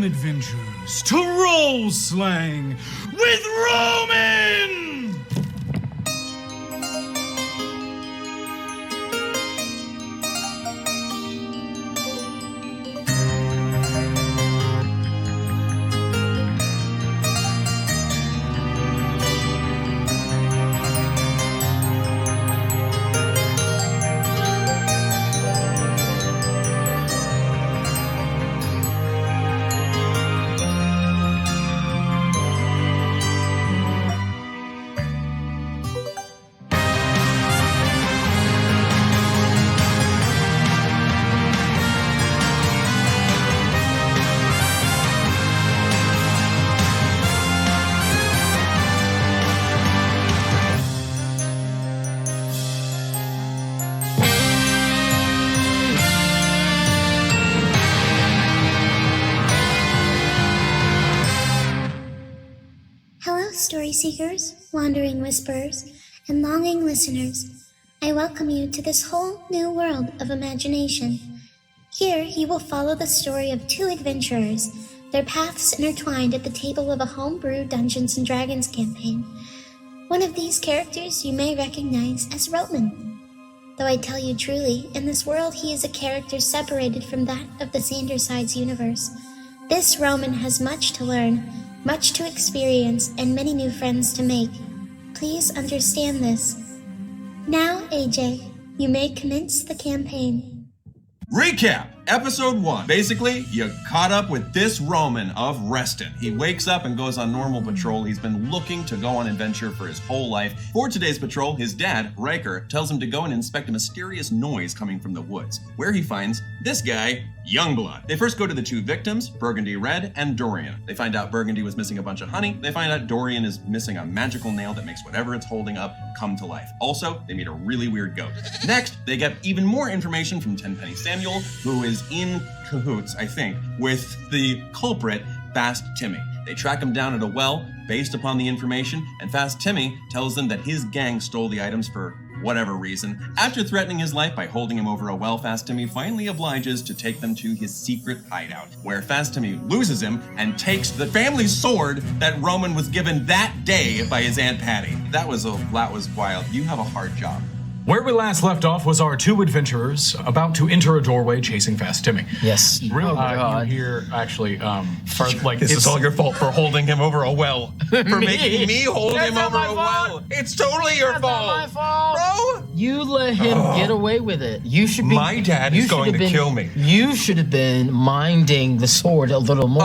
adventures to Roleslaying with Roman! Hello, story seekers, wandering whisperers, and longing listeners. I welcome you to this whole new world of imagination. Here, you will follow the story of two adventurers, their paths intertwined at the table of a homebrew Dungeons & Dragons campaign. One of these characters you may recognize as Roman. Though I tell you truly, in this world he is a character separated from that of the Sandersides universe. This Roman has much to learn, much to experience, and many new friends to make. Please understand this. Now, AJ, you may commence the campaign. Recap! Episode 1. Basically, you caught up with this Roman of Reston. He wakes up and goes on normal patrol. He's been looking to go on adventure for his whole life. For today's patrol, his dad, Riker, tells him to go and inspect a mysterious noise coming from the woods, where he finds this guy, Youngblood. They first go to the two victims, Burgundy Red and Dorian. They find out Burgundy was missing a bunch of honey. They find out Dorian is missing a magical nail that makes whatever it's holding up come to life. Also, they meet a really weird goat. Next, they get even more information from Tenpenny Samuel, who is in cahoots, I think, with the culprit, Fast Timmy. They track him down at a well based upon the information, and Fast Timmy tells them that his gang stole the items for whatever reason. After threatening his life by holding him over a well, Fast Timmy finally obliges to take them to his secret hideout, where Fast Timmy loses him and takes the family sword that Roman was given that day by his Aunt Patty. That was wild. You have a hard job. Where we last left off was our two adventurers about to enter a doorway chasing Fast Timmy. Yes. Really, God. you hear, actually, This is all your fault for holding him over a well. For making me hold him over a well. It's totally your fault. Bro! You let him get away with it. You should be. My dad is going to kill me. You should have been minding the sword a little more.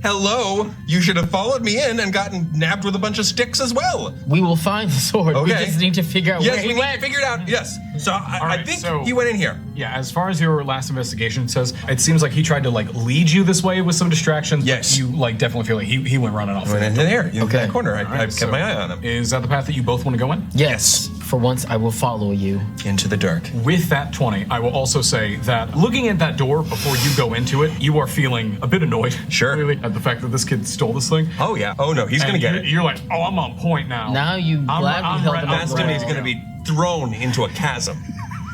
Hello. You should have followed me in and gotten nabbed with a bunch of sticks as well. We will find the sword. Okay. We just need to figure out where he went. To figure it out. Yes. So I think so- he went in here. Yeah, as far as your last investigation says, it seems like he tried to lead you this way with some distractions. Yes. But you definitely feel like he went running off. He went into there. In Okay. that corner. I Alright, kept so my eye on him. Is that the path that you both want to go in? Yes. For once, I will follow you. Into the dark. With that 20, I will also say that looking at that door before you go into it, you are feeling a bit annoyed. Sure. Really, at the fact that this kid stole this thing. Oh yeah. Oh no, he's gonna get it. You're like, oh, I'm on point now. Now you gladly held him Fast over. Timmy's gonna be thrown into a chasm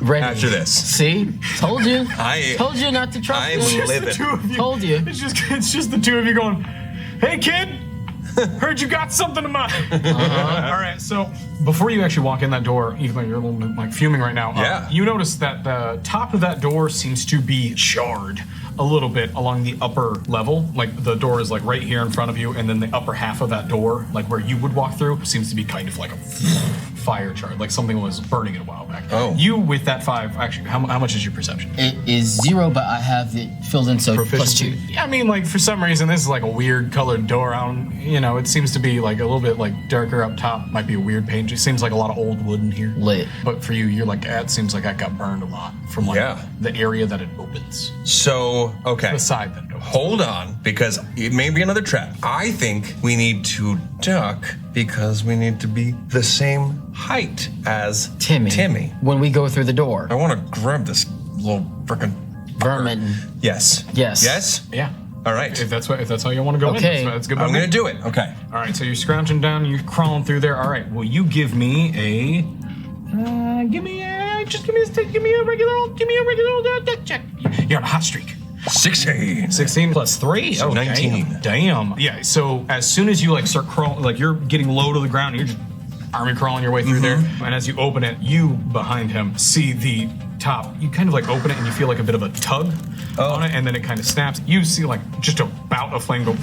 Ready. after this. See? Told you. I- Told you not to trust I'm him. It's livid. just the two of you. Told you. It's just the two of you going, hey kid, heard you got something to mind. All right, so before you actually walk in that door, even though you're a little bit fuming right now, Yeah. you notice that the top of that door seems to be charred a little bit along the upper level. Like the door is right here in front of you, and then the upper half of that door, where you would walk through, seems to be kind of like a fire charred, like something was burning it a while back. Oh. You with that 5, actually, how much is your perception? It is 0, but I have it filled in, so Proficiency? +2. Yeah, I mean, for some reason, this is a weird colored door. It seems to be a little bit darker up top. Might be a weird paint. It seems like a lot of old wood in here. Lit. But for you, you're it seems like that got burned a lot from the area that it opens. So okay. The side that it opens. Hold on, because it may be another trap. I think we need to duck because we need to be the same height as Timmy. When we go through the door. I want to grab this little frickin' Vermin. Yes. Yes. Yes? Yeah. All right. If that's how you want to go Okay. in, that's good. I'm going to do it. Okay. All right, so you're scrounging down, you're crawling through there. All right, well, you give me a give me a regular old deck check. You're on a hot streak. 16. 16 plus 3? So 19. Damn. Yeah, so as soon as you like start crawling, like you're getting low to the ground, you're just army crawling your way through there. And as you open it, you behind him see the top. You kind of like open it and you feel like a bit of a tug on it, and then it kind of snaps. You see like just a bout of flame go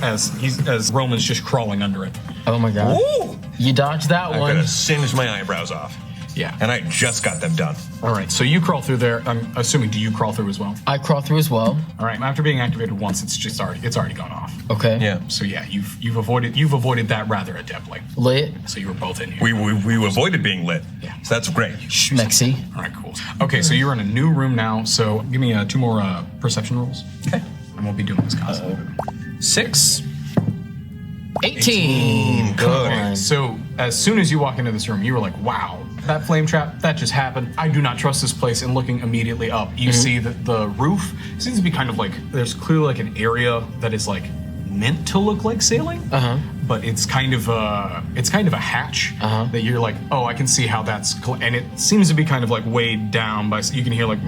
as Roman's just crawling under it. Oh my god. Ooh! You dodged that I one. could have singed my eyebrows off. Yeah. And I just got them done. All right, so you crawl through there. I'm assuming, do you crawl through as well? I crawl through as well. All right, after being activated once, it's already gone off. Okay. Yeah. So yeah, you've avoided that rather adeptly. Lit. So you were both in here. We avoided being lit. Yeah. So that's great. Schmexy. All right, cool. Okay, so you're in a new room now. So give me 2 more perception rolls. Okay. And we'll be doing this constantly. 6. 18. Come Good. on. So as soon as you walk into this room, you were like, wow, that flame trap, that just happened. I do not trust this place. And looking immediately up, you see that the roof seems to be kind of like, there's clearly like an area that is like meant to look like sailing, but it's kind of a hatch that you're like, oh, I can see how that's, and it seems to be kind of like weighed down by, you can hear like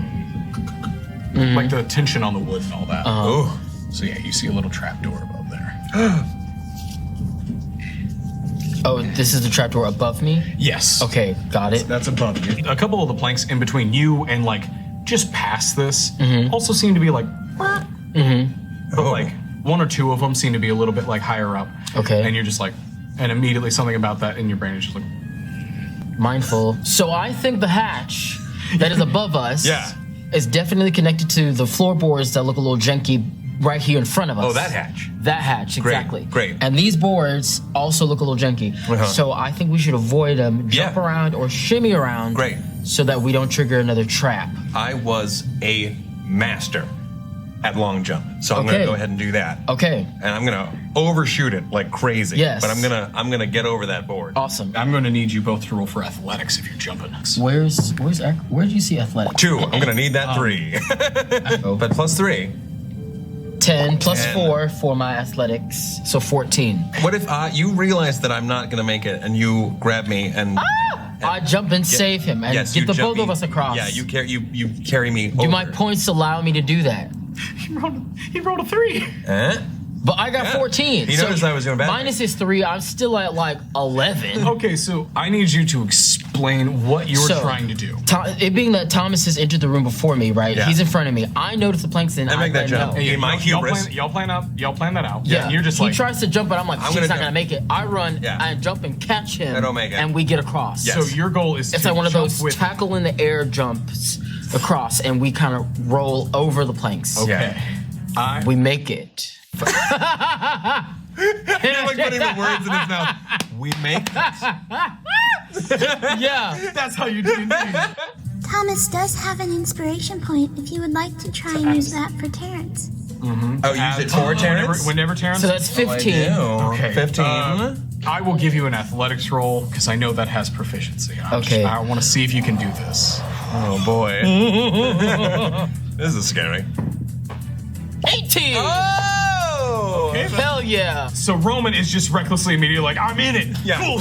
the tension on the wood and all that. Oh. So yeah, you see a little trap door above there. Oh, this is the trapdoor above me? Yes. Okay, got it. That's above you. A couple of the planks in between you and like just past this also seem to be like, but like 1 or 2 of them seem to be a little bit like higher up. Okay. And you're just like, and immediately something about that in your brain is just like, Mindful. So I think the hatch that is above us Yeah. is definitely connected to the floorboards that look a little janky right here in front of us. Oh, that hatch. That hatch, exactly. great. And these boards also look a little janky. So I think we should avoid them, jump Yeah. around or shimmy around. Great. So that we don't trigger another trap. I was a master at long jump. So I'm Okay. gonna go ahead and do that. Okay, And I'm gonna overshoot it like crazy. Yes. But I'm gonna get over that board. awesome. I'm going to need you both to roll for athletics if you're jumping. Where do you see athletics? 2. I'm gonna need that 3. But plus 3. 10 plus 10. 4 for my athletics, so 14. What if you realize that I'm not gonna make it and you grab me and I jump and save him and yes, get you the jump both of me- us across. Yeah, you carry me over. Do my points allow me to do that? He rolled a 3. But I got 14. He noticed I was doing bad. Minus his 3, I'm still at like 11. Okay, so I need you to explain what you were So, trying to do. It being that Thomas has entered the room before me, right? Yeah. He's in front of me. I notice the planks and I make that jump. know. Hey, my hubris. Y'all plan that out. Yeah, And you're just he like, tries to jump, but I'm like, he's gonna not jump. gonna make it. I run, Yeah. I jump and catch him. I don't make it. And we get across. Yes. so your goal is It's to like one of jump those with tackle in the air jumps across, and we kind of roll over the planks. Okay. We make it. You're like putting the words in his mouth. We make this. Yeah. That's how you do it. Thomas does have an inspiration point if you would like to try and use that for Terrence. Oh, use it for Terrence? Whenever Terrence. So that's 15. Okay. 15. I will give you an athletics roll because I know that has proficiency. Okay. I want to see if you can do this. Oh boy. This is scary. 18! Oh! Hell yeah. So Roman is just recklessly immediately like, I'm in it. Yeah. Cool,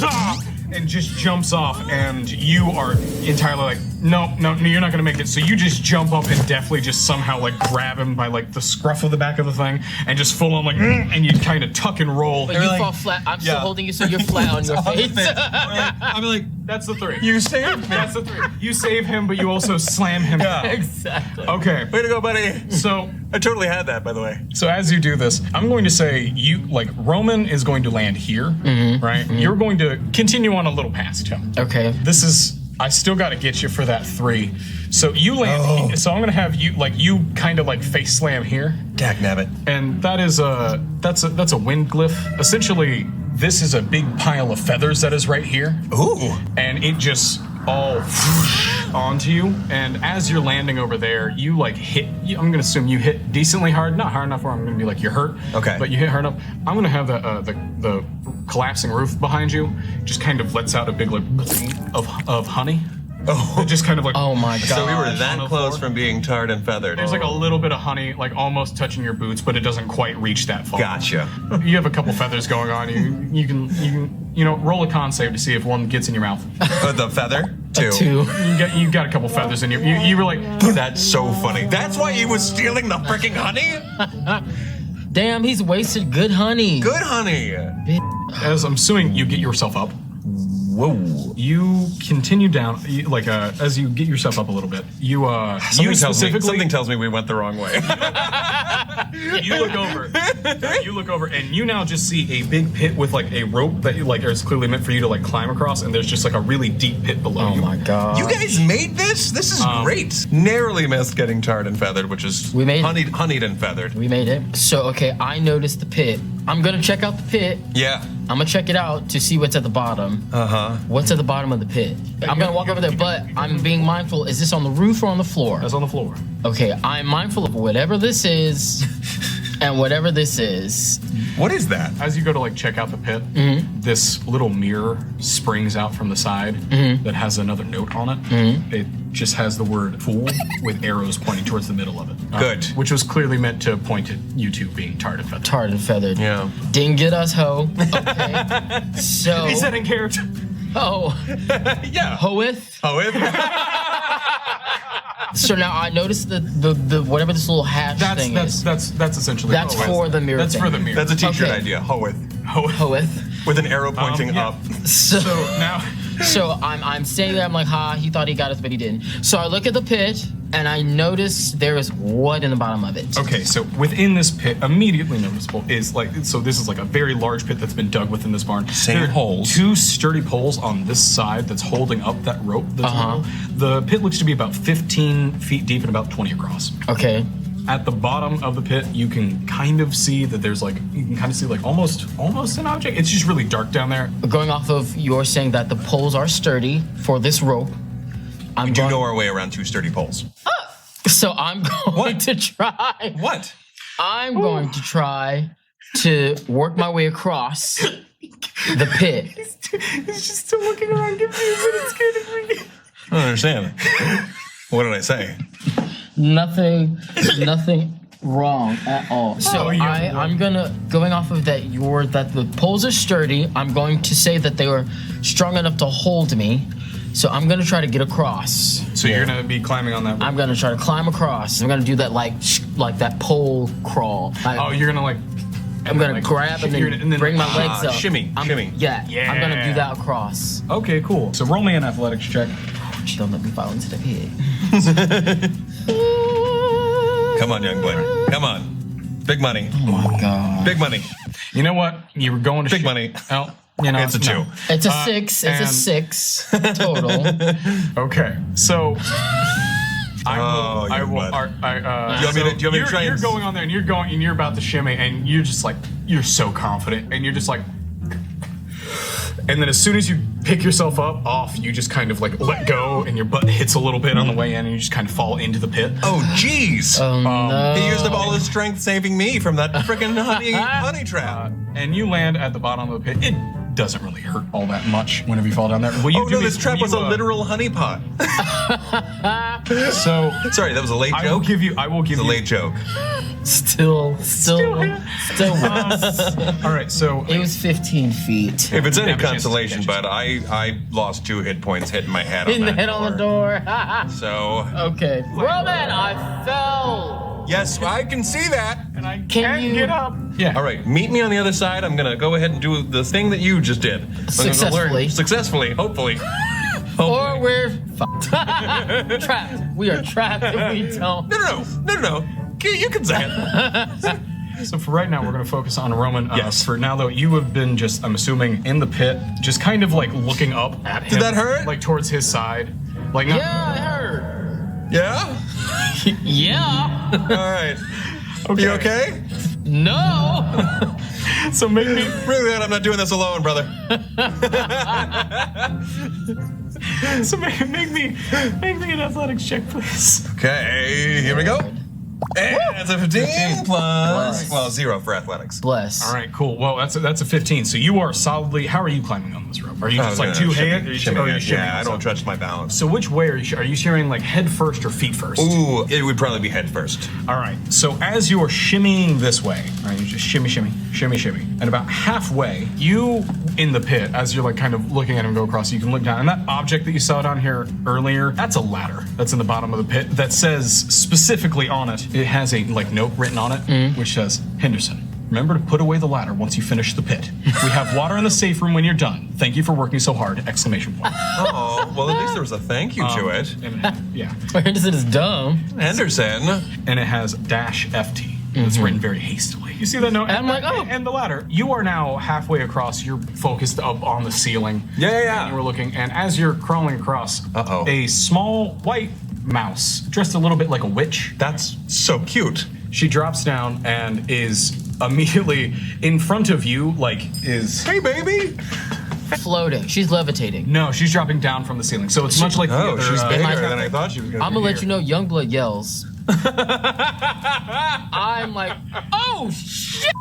and just jumps off, and you are entirely like, no, you're not gonna make it. So you just jump up and deftly just somehow like grab him by like the scruff of the back of the thing, and just full on like, and you kind of tuck and roll. But you fall flat. I'm still holding you, so you're flat on your face. I'm like, that's the 3. You saved me. That's the 3. You save him, but you also slam him. Yeah. Exactly. Okay. Way to go, buddy. So I totally had that, by the way. as you do this, I'm going to say Roman is going to land here, right? You're going to continue on a little past him. Okay. I still got to get you for that 3. So you land. So I'm going to have you you kind of like face slam here, Dagnabbit. and that's a wind glyph. Essentially, this is a big pile of feathers that is right here, Ooh. and it just all whoosh onto you. And as you're landing over there, you like hit. I'm gonna assume you hit decently hard, not hard enough where I'm gonna be like you're hurt. Okay. But you hit hard enough. I'm gonna have the collapsing roof behind you just kind of lets out a big like of honey. It just kind of like. Oh my god. So we were on that the close floor. from being tarred and feathered. There's like a little bit of honey, like almost touching your boots, but it doesn't quite reach that far. Gotcha. You have a couple feathers going on. You can roll a con save to see if one gets in your mouth. The feather? 2. 2. You got a couple feathers in your. You were like. That's so funny. That's why he was stealing the freaking honey? Damn, he's wasted good honey. Good honey. As I'm assuming you get yourself up. Whoa. You continue down, as you get yourself up a little bit. You Something tells me we went the wrong way. You look over, and you now just see a big pit with like a rope that is clearly meant for you to like climb across, and there's just like a really deep pit below you. Oh my god. You guys made this? This is great. Narrowly missed getting tarred and feathered, which is We made it. honeyed and feathered. We made it. So, okay, I noticed the pit. I'm gonna check out the pit. Yeah. I'm gonna check it out to see what's at the bottom. Uh-huh. What's at the bottom of the pit? I'm gonna walk over there, but I'm being mindful. Is this on the roof or on the floor? That's on the floor. Okay, I'm mindful of whatever this is and whatever this is. What is that? As you go to like check out the pit, this little mirror springs out from the side that has another note on it. It just has the word "fool" with arrows pointing towards the middle of it. Good. Which was clearly meant to point at you two being tarred and feathered. Tarred and feathered. Yeah. Didn't get us, ho. Okay. So. He said in character. Oh. Yeah. Hoeth. Oh, it? So now I noticed the whatever this little hash thing is. That's essentially. That's for the mirror That's thing. for the mirror. That's a t-shirt Okay. idea. Hoeth. Hoeth. With an arrow pointing yeah. up. So now. So I'm standing there, I'm like, he thought he got us, but he didn't. So I look at the pit, and I notice there is what in the bottom of it. Okay, so within this pit, immediately noticeable is this is like a very large pit that's been dug within this barn. Same There are holes. 2 sturdy poles on this side that's holding up that rope. That's the pit looks to be about 15 feet deep and about 20 across. Okay. At the bottom of the pit, you can kind of see that there's almost an object. It's just really dark down there. Going off of your saying that the poles are sturdy for this rope, We do know our way around 2 sturdy poles. So I'm going to try. What? I'm going to try to work my way across the pit. He's just still looking around confused, and it's scared of me. I don't understand. What did I say? Nothing wrong at all. So I'm gonna, going off of that the poles are sturdy, I'm going to say that they were strong enough to hold me. So I'm gonna try to get across. So you're gonna be climbing on that rope? I'm gonna try to climb across. I'm gonna do that like that pole crawl. You're gonna I'm gonna grab and then bring my legs up. Shimmy. Yeah, I'm gonna do that across. Okay, cool. So roll me an athletics check. Don't let me fall into the pit. Come on, young boy. Come on. Big money. Oh my god. Big money. You know what? You were going to Big money. Oh, It's a 2. It's a 6. It's a 6 total. Okay, so I will. Do you want me to try You're and- going on there, and you're about to shimmy, and you're just like, you're so confident, and you're just like, and then as soon as you pick yourself up off, you just kind of like let go, and your butt hits a little bit on the way in, and you just kind of fall into the pit. Oh, jeez. No. He used up all his strength saving me from that freaking honey trap. And you land at the bottom of the pit. It doesn't really hurt all that much whenever you fall down there. Oh no, this trap was a literal honey pot. So Sorry, that was a late joke. I will give you. It's a late joke. Still. All right, so It was 15 feet. If it's any Yeah, but consolation, just- bud, I lost 2 hit points hitting my head In on the that head on the door. So, Okay. Roman, I fell. yes, I can see that. and I Can can't you- get up. Yeah. All right, meet me on the other side. I'm gonna go ahead and do the thing that you just did. I'm gonna Successfully. learn- Successfully, hopefully. Or we're trapped. We are trapped if we don't. No. You can say it. So for right now, we're going to focus on Roman. Yes. For now, though, you have been just, I'm assuming, in the pit, just kind of like looking up at him. Did that hurt? Like towards his side. Like not, Yeah, it hurt. Yeah? Yeah. All right. Okay. You okay? No. So make me. Really, I'm not doing this alone, brother. So make me an athletics check, please. Okay, here we go. And that's a 15 plus, well, 0 for athletics. Bless. All right, cool. Well, that's a 15. So you are solidly. How are you climbing on this rope? Are you just like two hands? Yeah, I don't trust my balance. So which way are you? Are you shimmying like head first or feet first? Ooh, it would probably be head first. All right. So as you are shimmying this way, all right, you just shimmy, shimmy, shimmy, shimmy, and about halfway, you in the pit, as you're like kind of looking at him go across, you can look down, and that object that you saw down here earlier, that's a ladder that's in the bottom of the pit that says specifically on it. It has a like note written on it, which says, Henderson, remember to put away the ladder once you finish the pit. We have water in the safe room when you're done. Thank you for working so hard! Exclamation point. Oh, well, at least there was a thank you to it. And, yeah. Henderson is dumb. Henderson. And it has -FT. It's written very hastily. You see that note? And I'm like, oh. And the ladder. You are now halfway across. You're focused up on the ceiling. Yeah. And you were looking, and as you're crawling across, Uh-oh. a small white mouse, dressed a little bit like a witch, That's so cute. she drops down and is immediately in front of you, like is. Hey, baby. Floating. She's levitating. No, she's dropping down from the ceiling. So it's much like the Oh, other. she's bigger I- than I thought she was going to be. I'm gonna let you know Youngblood yells. I'm like, oh shit!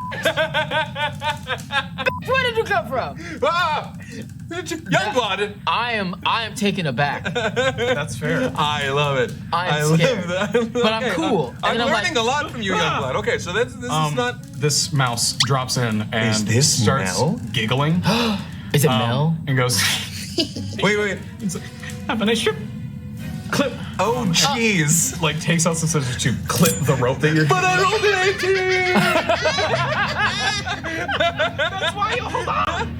Where did you come from? Ah! Youngblood. I am taken aback. That's fair. I love it. I'm scared. love that. But I'm cool. I'm And I'm learning like, a lot from you, Youngblood. Okay, so this is not. This mouse drops in and Is this starts Mel? giggling. Is it Mel? And goes, Wait. it's like, have a nice trip. Clip. Oh, jeez. Like takes out some scissors to clip the rope that you're. But I rolled an 18. That's why you hold on.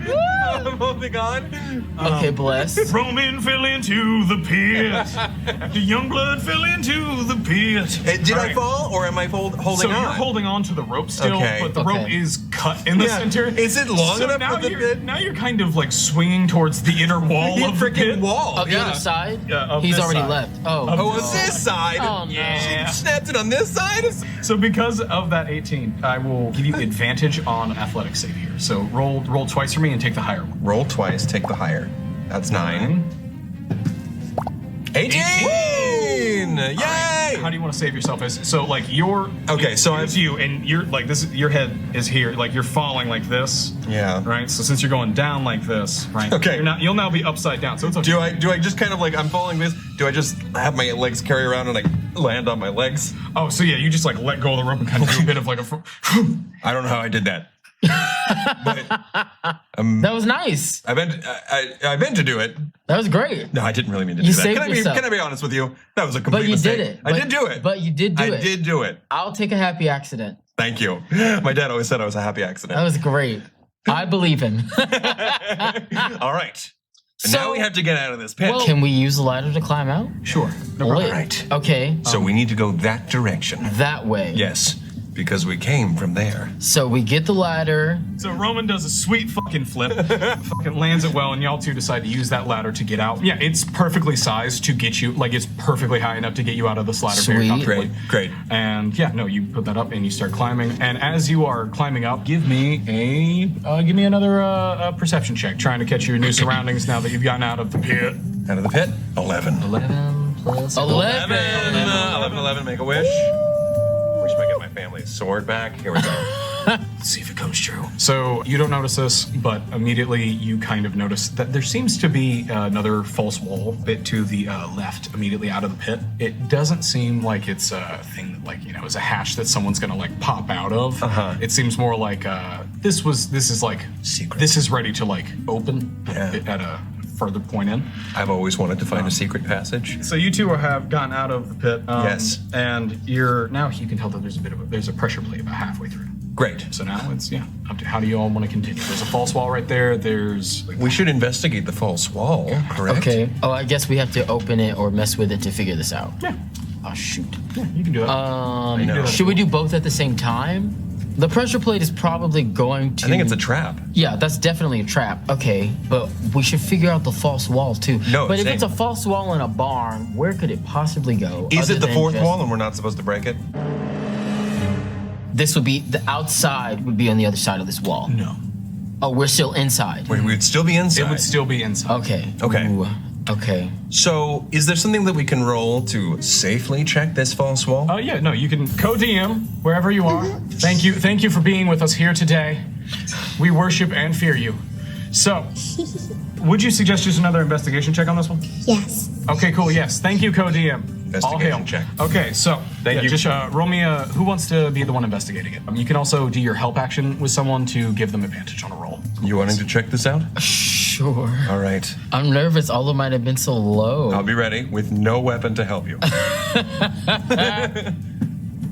I'm holding on. Okay, bless. Roman fell into the pit. After Youngblood fell into the pit. Hey, did All I right. fall, or am I holding So on? you're holding on to the rope still, Okay. but the Okay. rope is cut in the Yeah. center. Is it long So enough now for the you're, pit? Now you're kind of like swinging towards the inner wall The of the pit. freaking wall. Of the yeah. other side? Yeah, of He's this already side. left. Oh. Oh, it's this side. Oh, no. Yeah. She snapped it on this side. So because of that 18, I will give you advantage on athletics save here. So roll twice for me and take the higher one. Roll twice, take the higher. That's 9. 18! Yay! How do you want to save yourself? So like you're Okay, so it's I've- you and you're like this. Your head is here. Like you're falling like this. Yeah. Right. So since you're going down like this, right? Okay. You'll now be upside down. So it's okay. Do I just kind of like I'm following this? Do I just have my legs carry around and I land on my legs? Oh, so yeah, you just like let go of the rope and kind of do a bit of like a. I don't know how I did that. But That was nice. I meant to do it. That was great. No, I didn't really mean to You do that. saved Can yourself. I be honest with you? That was a complete But you mistake. did it. I did do it. But you did do it. I did do it. I'll take a happy accident. Thank you. My dad always said I was a happy accident. That was great. I believe him. All right. And So- now we have to get out of this pit. Can we use the ladder to climb out? Sure. Lit. right. Okay. So we need to go that direction. That way. Yes, because we came from there. So we get the ladder. So Roman does a sweet fucking flip, fucking lands it well, and y'all two decide to use that ladder to get out. Yeah, it's perfectly sized to get you, like it's perfectly high enough to get you out of this ladder very Sweet. comfortably. Great. And yeah, no, you put that up and you start climbing. And as you are climbing up, give me another perception check, trying to catch your new surroundings now that you've gotten out of the pit. Out of the pit. 11. 11 plus 11. 11, make a wish. Wish I get my family's sword back. Here we go. Let's see if it comes true. So you don't notice this, but immediately you kind of notice that there seems to be another false wall bit to the left, immediately out of the pit. It doesn't seem like it's a thing that, like, is a hatch that someone's gonna like pop out of. It seems more like this is like Secret. This is ready to like open Yeah. at a further point in. I've always wanted to find a secret passage. So you two have gotten out of the pit. Yes. And now you can tell that there's a pressure plate about halfway through. Great. So now it's up to how do you all want to continue? There's a false wall right there. There's We should investigate the false wall, correct? Okay. Oh, I guess we have to open it or mess with it to figure this out. yeah, Oh, shoot. you can do it. I know. Should we do both at the same time? The pressure plate is probably going to... I think it's a trap. Yeah, that's definitely a trap. Okay, but we should figure out the false wall too. No, but if same. it's a false wall in a barn, where could it possibly go? Is other it the than fourth just- wall and we're not supposed to break it? This would be the outside. Would be on the other side of this wall. no, Oh, we're still inside. We would still be inside. it would still be inside. Okay. Okay. Ooh. Okay. So, is there something that we can roll to safely check this false wall? Yeah, no, you can co-DM wherever you are. Thank you for being with us here today. We worship and fear you. So, would you suggest just another investigation check on this one? Yes. Okay, cool. Yes, thank you, co-DM. All hail. Investigation check. Okay, so Thank you. Just roll me a. Who wants to be the one investigating it? You can also do your help action with someone to give them advantage on a roll. You wanting to check this out? Sure. All right. I'm nervous. All of mine have been so low. I'll be ready with no weapon to help you.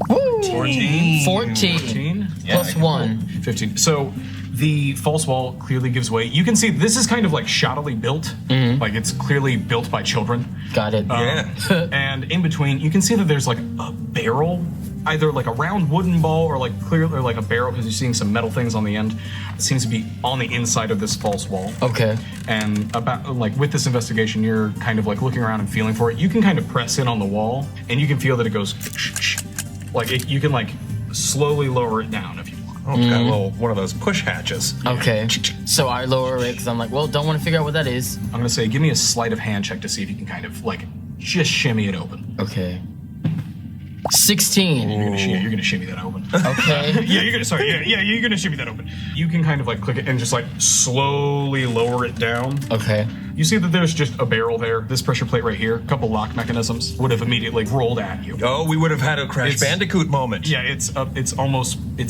14. 14. Plus 1. 15. So the false wall clearly gives way. You can see this is kind of like shoddily built. Like it's clearly built by children. Got it. Yeah. And in between, you can see that there's like a barrel, either like a round wooden ball or like clearly like a barrel, because you're seeing some metal things on the end. It seems to be on the inside of this false wall. Okay. And about like with this investigation, you're kind of like looking around and feeling for it. You can kind of press in on the wall, and you can feel that it goes like you can like slowly lower it down if you want. Oh, it's got a little one of those push hatches. Okay. So I lower it because I'm like, well, don't want to figure out what that is. I'm gonna say, give me a sleight of hand check to see if you can kind of like just shimmy it open. Okay. 16. You're gonna shimmy that open. Okay. You're gonna shimmy that open. You can kind of like click it and just like slowly lower it down. Okay. You see that there's just a barrel there. This pressure plate right here, a couple lock mechanisms would have immediately rolled at you. Oh, we would have had a Crash Bandicoot moment. Yeah, it's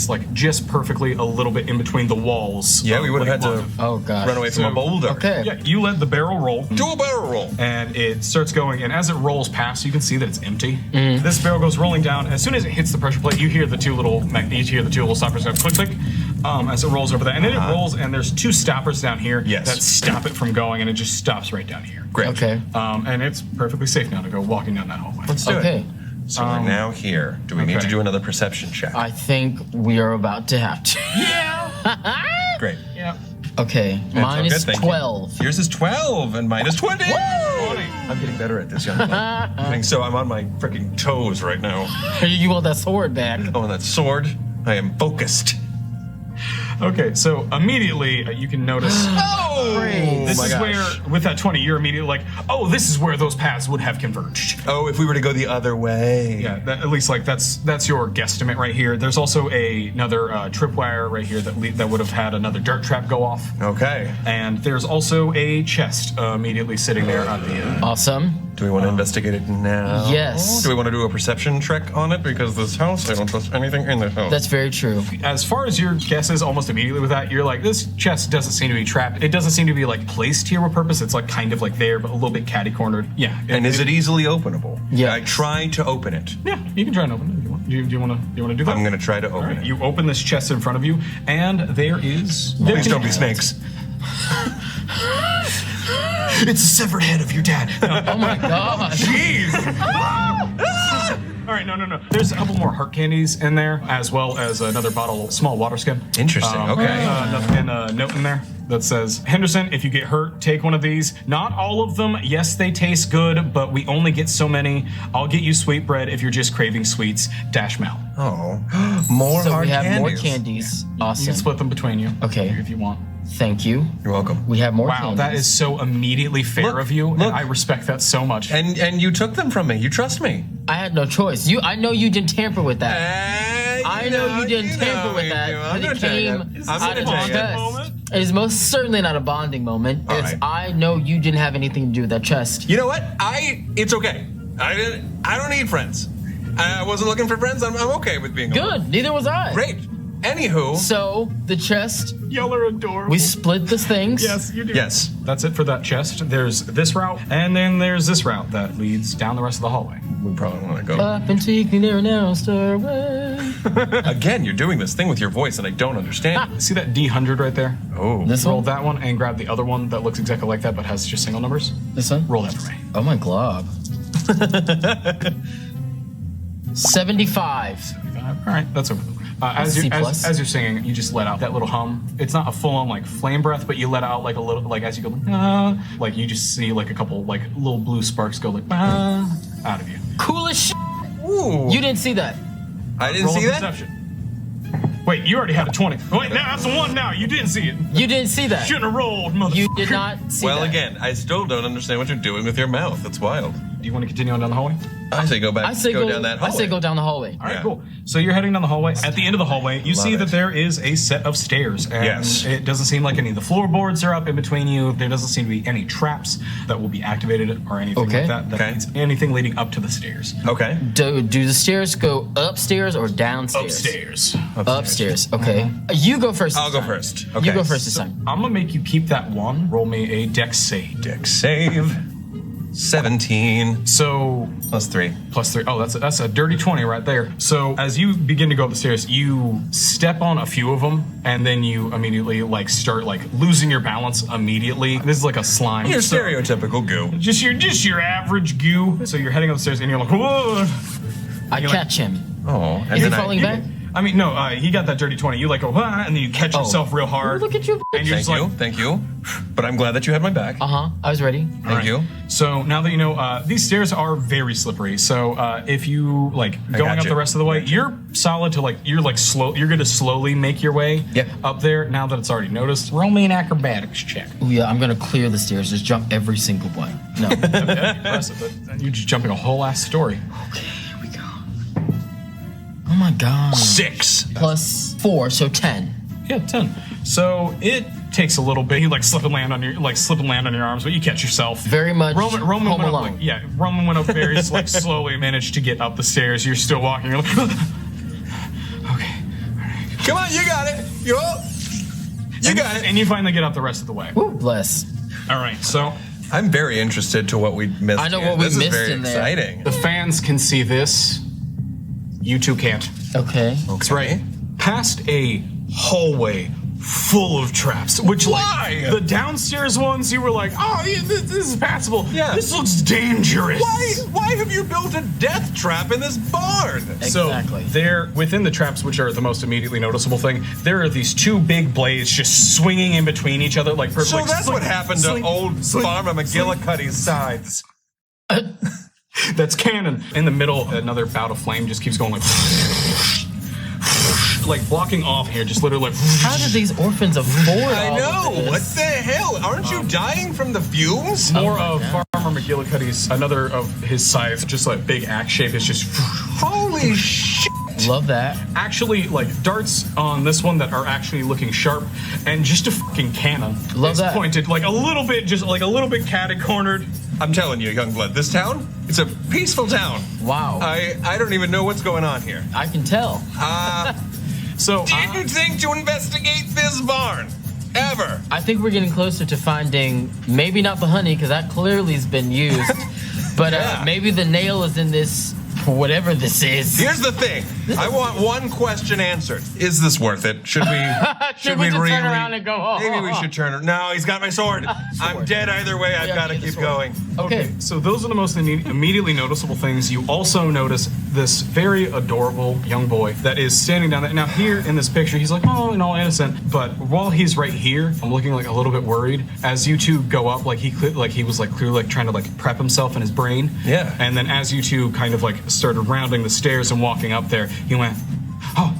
like just perfectly a little bit in between the walls. Yeah, we would have had to Oh, God. run away from a boulder. Okay. Yeah, you let the barrel roll. Do a barrel roll. And it starts going, and as it rolls past, you can see that it's empty. This barrel goes rolling down. As soon as it hits the pressure plate, you hear the two little stoppers go click click as it rolls over that, and then it rolls, and there's two stoppers down here that stop it from going, and it just stops right down here. Great. Okay. And it's perfectly safe now to go walking down that hallway. Let's do Okay. it. So we're now here. Do we need to do another perception check? I think we are about to have to. Great. Yeah. Okay. Mine good, is thank you. 12. Yours is 12, and mine is 20. I'm getting better at this, young man. So I'm on my freaking toes right now. You want that sword back? Oh, and that sword. I am focused. Okay, so immediately you can notice. This my is gosh. where, with that 20, you're immediately like, oh, this is where those paths would have converged. Oh, if we were to go the other way. Yeah, at least like that's your guesstimate right here. There's also another tripwire right here that would have had another dirt trap go off. Okay. And there's also a chest immediately sitting there at the end. Awesome. Do we want to investigate it now? Yes. Do we want to do a perception check on it? Because this house, I don't trust anything in this house. That's very true. As far as your guesses, almost immediately with that, you're like, this chest doesn't seem to be trapped. It doesn't seem to be like placed here with purpose. It's like kind of like there, but a little bit catty cornered. Yeah. and is it easily openable? Yeah. I tried to open it. Yeah, you can try and open it if you want. Do you want to do that? I'm going to try to open Alright, it. you open this chest in front of you, and there is. Please don't be snakes. It's a severed head of your dad. Oh my gosh. Jeez! All right, no. There's a couple more heart candies in there, as well as another bottle, small water skin. Interesting, okay. And a note in there that says, Henderson, if you get hurt, take one of these. Not all of them. Yes, they taste good, but we only get so many. I'll get you sweetbread if you're just craving sweets. Mel. Oh, more So hard we have candies. more candies. You can Awesome. split them between you. Okay. If you want. Thank you. You're welcome. We have more Wow, candies. that is so immediately fair Look, of you, look. and I respect that so much. And you took them from me. You trust me. I had no choice. I know you didn't tamper with that. I know you didn't tamper with that. I'm But it gonna came take it. out I'm of gonna the take chest. it. It is most certainly not a bonding moment. All It's right. I know you didn't have anything to do with that chest. You know what? It's okay. I don't need friends. I wasn't looking for friends. I'm okay with being alone. Good. Neither was I. Great. Anywho. So the chest, Y'all are adorable. we split the things. Yes, you do. Yes. That's it for that chest. There's this route, and then there's this route that leads down the rest of the hallway. We probably want to go. Up and take me there now, stairway. Again, you're doing this thing with your voice, and I don't understand. See that D100 right there? Oh. This Roll one? that one and grab the other one that looks exactly like that but has just single numbers. This one? Roll that for me. Oh my glob. 75. All right, that's over. C plus. As you're singing, you just let out that little hum. It's not a full-on like flame breath, but you let out like a little, like as you go, like you just see like a couple like little blue sparks go like out of you. Cool as shit. Ooh. You didn't see that. I didn't Roll see a that. perception. Wait, you already had a 20. Wait, now that's a 1 now. You didn't see it. You didn't see that. Shouldn't have rolled, motherfucker. You did not see Well, that. again, I still don't understand what you're doing with your mouth. That's wild. Do you want to continue on down the hallway? I say go back. I say go down that hallway. I say go down the hallway. All right, Yeah. cool. So you're heading down the hallway. At the end of the hallway, you see it. that there is a set of stairs. And Yes. it doesn't seem like any of the floorboards are up in between you. There doesn't seem to be any traps that will be activated or anything Okay. like that. Okay. Means anything leading up to the stairs. Okay. Do the stairs go upstairs or downstairs? Upstairs. Upstairs. Okay. You go first. I'll this go time. first. Okay. You go first this time. I'm gonna make you keep that 1. Roll me a dex save. Dex save. 17 So +3. +3. Oh, that's a dirty 20 right there. So as you begin to go up the stairs, you step on a few of them, and then you immediately start losing your balance immediately. This is like a slime. Your So- stereotypical goo. Just your average goo. So you're heading up the stairs, and you're like, whoa. I You're catch him. Oh, and You're then falling back? I mean, no, he got that dirty 20. You go, wah, and then you catch yourself real hard. Look at you. And you're just Thank you. But I'm glad that you had my back. I was ready. Thank you. So now that you know, these stairs are very slippery. So if you going up gotcha. the rest of the way, you're solid to you're slow. You're going to slowly make your way Yep. up there. Now that it's already noticed, roll me an acrobatics check. Ooh, yeah, I'm gonna clear the stairs. Just jump every single one. No. That'd be impressive, but you're just jumping a whole ass story. Okay, here we go. Oh my god. 6. +4, so 10. Yeah, 10. So it takes a little bit. You slip and land on your arms, but you catch yourself. Very much Roman Home went up, Alone. Roman went up very slowly, managed to get up the stairs. You're still walking. You're like, okay. Come on, you got it. You got it. And you finally get up the rest of the way. Ooh, bless. All right, so I'm very interested to what we missed. I know here. what we this missed is very in there. exciting. the fans can see this. You two can't. Okay. That's right. Past a hallway full of traps, which Why? the downstairs ones you were like, oh, yeah, this is passable. Yeah. This looks dangerous. Why have you built a death trap in this barn? Exactly. So there, within the traps, which are the most immediately noticeable thing, there are these 2 big blades just swinging in between each other, like So that's what happened to old Farmer McGillicuddy's sides. That's canon. In the middle, another bout of flame just keeps going like blocking off here, just literally How did these orphans afford I all know. of this? What the hell? Aren't you dying from the fumes? more of Farmer McGillicuddy's, another of his scythes, just like big axe shape, is just Holy shit. Love that. actually darts on this one that are actually looking sharp, and just a fucking cannon. Love is that. pointed like a little bit catty-cornered. I'm telling you, young blood, this town, it's a peaceful town. Wow. I don't even know what's going on here. I can tell. So Didn't think to investigate this barn. Ever. I think we're getting closer to finding maybe not the honey because that clearly has been used, but Yeah. maybe the nail is in this whatever this is. Here's the thing. I want one question answered. Is this worth it? Should we Should we just turn around and go home? Maybe we should turn it. No, he's got my sword. I'm dead either way. I've Yeah, got to get the keep sword. going. Okay. So those are the most immediately noticeable things. You also notice this very adorable young boy that is standing down there. Now here in this picture, he's like, oh, and all innocent. But while he's right here, I'm looking a little bit worried. As you two go up, he was clearly trying to prep himself in his brain. Yeah. And then as you two kind of started rounding the stairs and walking up there, he went, oh.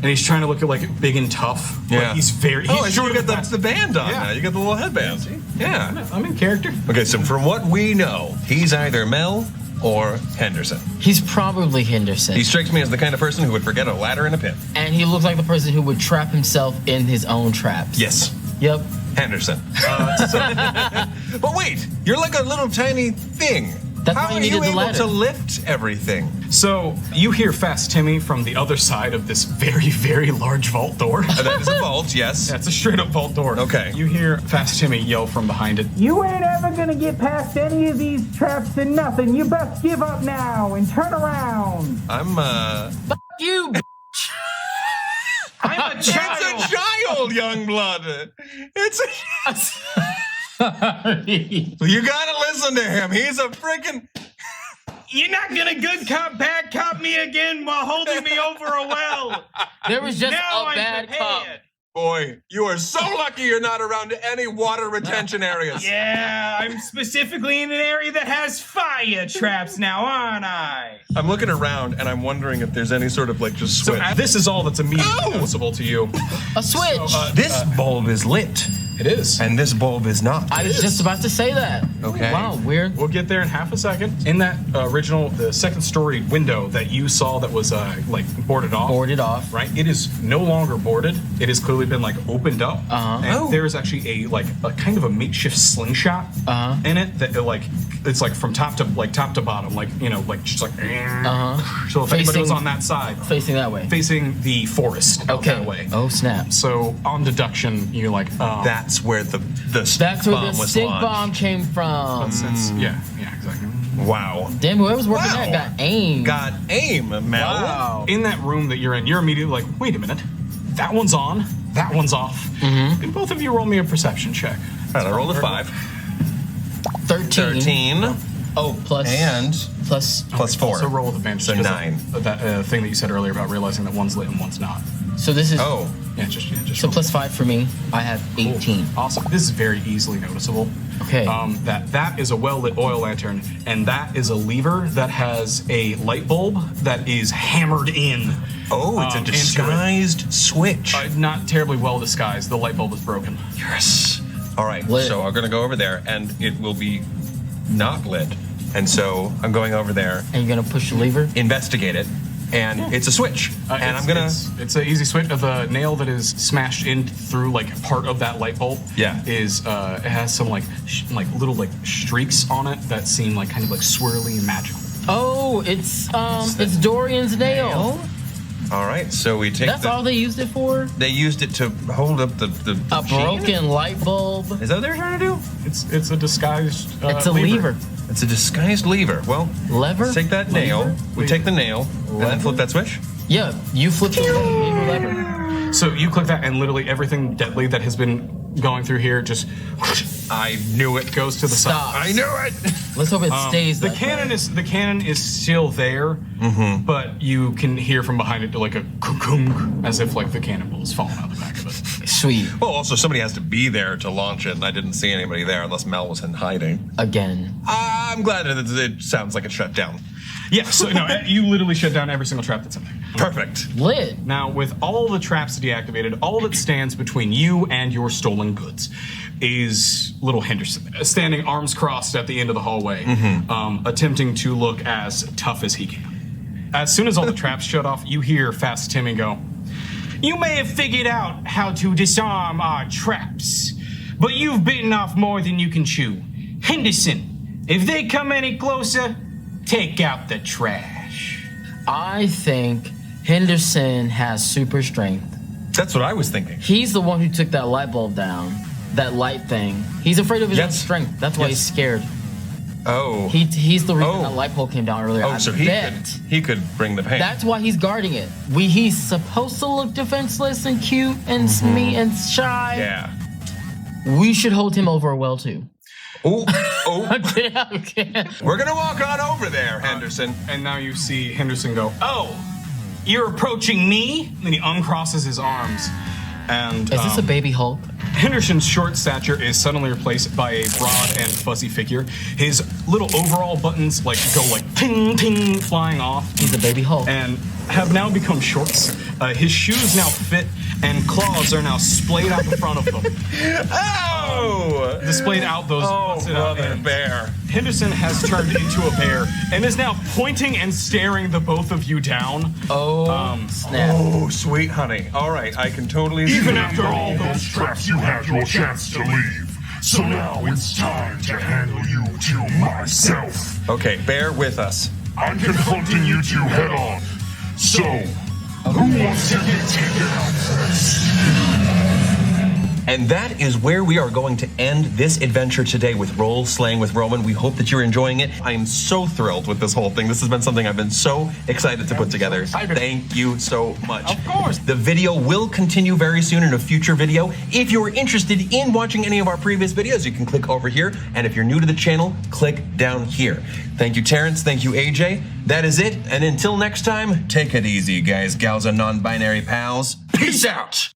And he's trying to look big and tough. Yeah. He's very. Oh, He's and short you of got the band on Yeah. now. You got the little headband. Yeah. I'm in character. Okay, so from what we know, he's either Mel or Henderson. He's probably Henderson. He strikes me as the kind of person who would forget a ladder in a pit. And he looks like the person who would trap himself in his own traps. Yes. Yep. Henderson. But wait, you're like a little tiny thing. That's How why you are needed you the able ladder. to lift everything? So you hear Fast Timmy from the other side of this very, very large vault door. That is a vault, yes. That's a straight up vault door. Okay. You hear Fast Timmy yell from behind it. You ain't ever gonna get past any of these traps and nothing. You best give up now and turn around. I'm You. I'm a It's a child, young blood. It's a You gotta listen to him. He's a freaking You're not gonna good cop, bad cop me again while holding me over a well. There was just Now a I'm bad cop. prepared. Boy, you are so lucky you're not around any water retention areas. Yeah, I'm specifically in an area that has fire traps now, aren't I? I'm looking around and I'm wondering if there's any sort of like just So switch. this is all that's immediately noticeable to you. A switch. This bulb is lit, It is. and this bulb is not. I was just about to say that. Okay. Wow, weird. We'll get there in half a second. In that original, the second story window that you saw that was like boarded off. Boarded off. Right? It is no longer boarded. It has clearly been like opened up. And there is actually a kind of a makeshift slingshot in it that it's like from top to bottom, like, you know, like just like So if anybody was on that side, Facing that way. facing the forest out Okay. that way. Oh, snap. So on deduction, you're like, That's where the That's where bomb the was stink launched. bomb came from. yeah, exactly. Wow. Damn, whoever was working Wow. that got aim. Got aim, Mel. Wow. In that room that you're in, you're immediately like, wait a minute, that one's on, that one's off. Can both of you roll me a perception check? All right, I rolled a 5. 13. 13. Oh, plus. And Plus. plus 4. So roll with advantage. So because 9. of that thing that you said earlier about realizing that one's lit and one's not. So this is. Oh. Yeah, just So roll. plus 5 for me. I have 18. Awesome. This is very easily noticeable. Okay. That is a well-lit oil lantern, and that is a lever that has a light bulb that is hammered in. Oh, it's a into it. disguised switch. Not terribly well disguised. The light bulb is broken. Yes. All right, Lit. so I'm going to go over there, and it will be not lit. And so I'm going over there, And you're going to push the lever? investigate it, and it's a switch. And It's- I'm going to... It's an easy switch. The nail that is smashed in through like part of that light bulb. Yeah. Is it has some like little like streaks on it that seem like kind of like swirly and magical. Oh, it's Dorian's nail. All right, so we take That's all they used it for? They used it to hold up the A machine? broken light bulb. Is that what they're trying to do? It's a disguised. It's a lever. It's a disguised lever. Well, Lever? let's take that nail. Lever? We take the nail and then flip that switch. Yeah, you flip the lever. So you click that, and literally everything deadly that has been going through here just I knew it. goes to the Stop. side. I knew it. Let's hope it stays The that cannon way. the cannon is still there, but you can hear from behind it like a kunk, as if like the cannonball is falling out the back of it. Sweet. Well, also somebody has to be there to launch it, and I didn't see anybody there unless Mel was in hiding. Again. I'm glad that it sounds like it shut down. Yeah, so no, you literally shut down every single trap that's in there. Perfect. Lit. Now, with all the traps deactivated, all that stands between you and your stolen goods is little Henderson, standing arms crossed at the end of the hallway, attempting to look as tough as he can. As soon as all the traps shut off, you hear Fast Timmy go, "You may have figured out how to disarm our traps, but you've bitten off more than you can chew. Henderson, if they come any closer, take out the trash." I think Henderson has super strength. That's what I was thinking. He's the one who took that light bulb down. That light thing. He's afraid of his own Yes. strength. That's why he's scared. Oh. He's the reason Oh. that light bulb came down earlier. Oh, I so bet. he could bring the pain. That's why he's guarding it. He's supposed to look defenseless and cute and sweet and shy. Yeah. We should hold him over well too. Oh, oh. Okay. We're gonna walk on over there, Henderson. And now you see Henderson go, "Oh, you're approaching me?" And then he uncrosses his arms. And Is this a baby Hulk? Henderson's short stature is suddenly replaced by a broad and fuzzy figure. His little overall buttons go like ting ting flying off He's a baby Hulk. and have now become shorts. His shoes now fit, and claws are now splayed out the front of them. Oh! Displayed out those busted out brother ends. bear. Henderson has turned into a bear and is now pointing and staring the both of you down. Snap. Oh, sweet honey. All right, I can totally Even after all those traps, you had your chance to leave. So now it's time to handle you to myself. Okay, bear with us. I'm confronting you two head on. So, who wants to get taken out first? And that is where we are going to end this adventure today with Roleslaying with Roman. We hope that you're enjoying it. I am so thrilled with this whole thing. This has been something I've been so excited to put together. Thank you so much. Of course. The video will continue very soon in a future video. If you're interested in watching any of our previous videos, you can click over here. And if you're new to the channel, click down here. Thank you, Terrence. Thank you, AJ. That is it. And until next time, take it easy, guys, gals, and non-binary pals. Peace out.